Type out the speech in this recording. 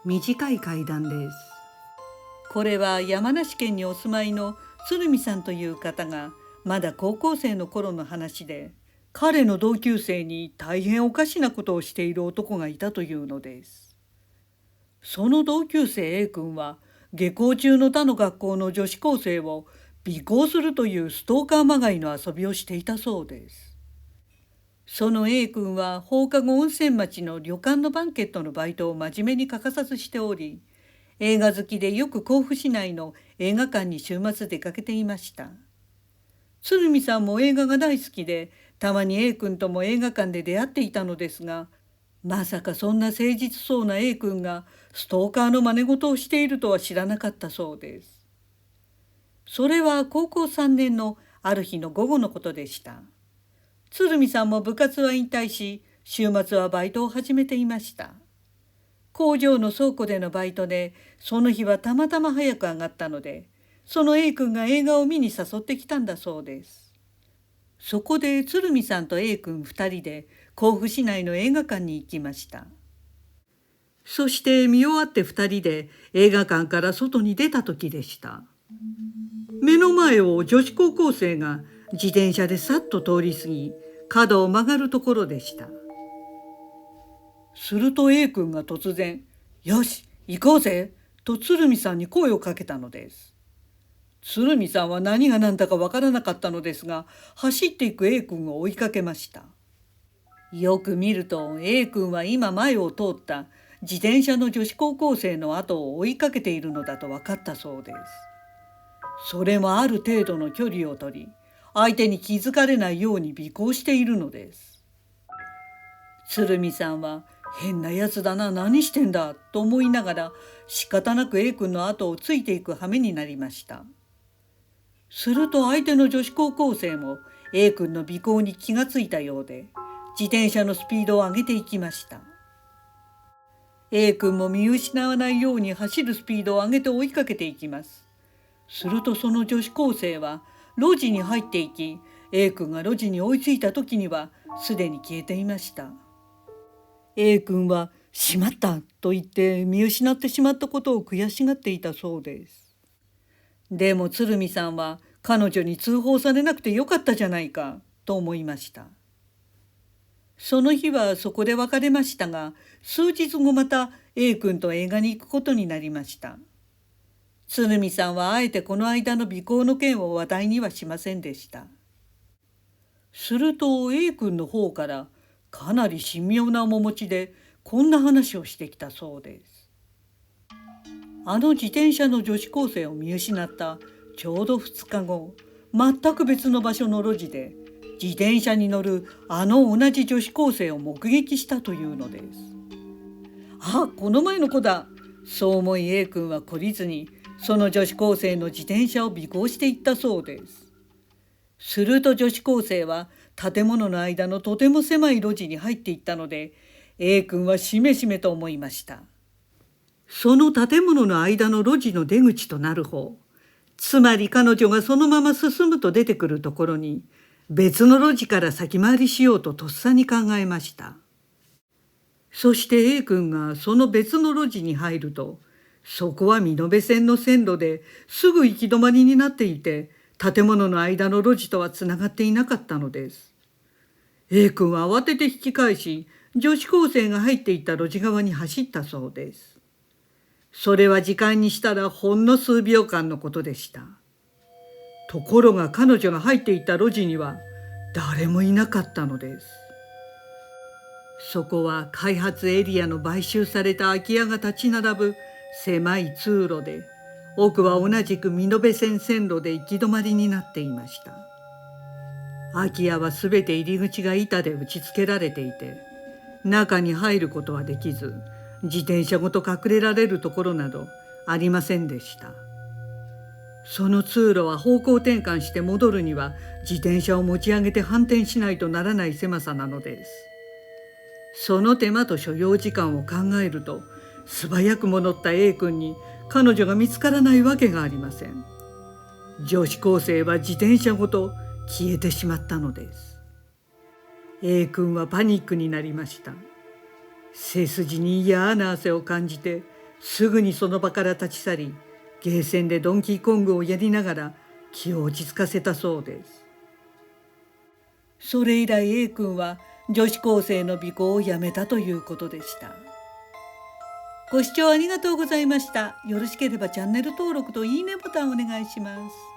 短い階段です。これは山梨県にお住まいの鶴見さんという方がまだ高校生の頃の話で、彼の同級生に大変おかしなことをしている男がいたというのです。その同級生 A 君は下校中の他の学校の女子高生を尾行するというストーカーまがいの遊びをしていたそうです。その A 君は放課後温泉町の旅館のバンケットのバイトを真面目に欠かさずしており、映画好きでよく甲府市内の映画館に週末出かけていました。鶴見さんも映画が大好きで、たまに A 君とも映画館で出会っていたのですが、まさかそんな誠実そうな A 君がストーカーの真似事をしているとは知らなかったそうです。それは高校3年のある日の午後のことでした。鶴見さんも部活は引退し、週末はバイトを始めていました。工場の倉庫でのバイトで、その日はたまたま早く上がったので、その A 君が映画を見に誘ってきたんだそうです。そこで鶴見さんと A 君2人で甲府市内の映画館に行きました。そして見終わって2人で映画館から外に出た時でした。目の前を女子高校生が自転車でさっと通り過ぎ、角を曲がるところでした。すると A 君が突然、よし、行こうぜと鶴見さんに声をかけたのです。鶴見さんは何が何だかわからなかったのですが、走っていく A 君を追いかけました。よく見ると A 君は今前を通った自転車の女子高校生の後を追いかけているのだと分かったそうです。それもある程度の距離を取り、相手に気づかれないように尾行しているのです。鶴見さんは変なやつだな、何してんだと思いながら仕方なく A 君の後をついていく羽目になりました。すると相手の女子高校生も A 君の尾行に気がついたようで、自転車のスピードを上げていきました。A 君も見失わないように走るスピードを上げて追いかけていきます。するとその女子高生は路地に入っていき、A 君が路地に追いついた時にはすでに消えていました。A 君はしまったと言って見失ってしまったことを悔しがっていたそうです。でも鶴見さんは彼女に通報されなくてよかったじゃないかと思いました。その日はそこで別れましたが、数日後また A 君と映画に行くことになりました。鶴見さんはあえてこの間の尾行の件を話題にはしませんでした。すると A 君の方からかなり神妙な面持ちでこんな話をしてきたそうです。あの自転車の女子高生を見失ったちょうど2日後、全く別の場所の路地で自転車に乗るあの同じ女子高生を目撃したというのです。あ、この前の子だ。そう思い A 君は懲りずにその女子高生の自転車を尾行していったそうです。すると女子高生は建物の間のとても狭い路地に入っていったので、A 君はしめしめと思いました。その建物の間の路地の出口となる方、つまり彼女がそのまま進むと出てくるところに、別の路地から先回りしようととっさに考えました。そして A 君がその別の路地に入ると、そこは美濃部線の線路ですぐ行き止まりになっていて、建物の間の路地とはつながっていなかったのです。A 君は慌てて引き返し、女子高生が入っていた路地側に走ったそうです。それは時間にしたらほんの数秒間のことでした。ところが彼女が入っていた路地には誰もいなかったのです。そこは開発エリアの買収された空き家が立ち並ぶ狭い通路で、奥は同じく美濃部線線路で行き止まりになっていました。空き家はすべて入り口が板で打ち付けられていて、中に入ることはできず、自転車ごと隠れられるところなどありませんでした。その通路は方向転換して戻るには自転車を持ち上げて反転しないとならない狭さなのです。その手間と所要時間を考えると、素早く戻った A 君に彼女が見つからないわけがありません。女子高生は自転車ごと消えてしまったのです。A 君はパニックになりました。背筋に嫌な汗を感じてすぐにその場から立ち去り、ゲーセンでドンキーコングをやりながら気を落ち着かせたそうです。それ以来 A 君は女子高生の尾行をやめたということでした。ご視聴ありがとうございました。よろしければチャンネル登録といいねボタンをお願いします。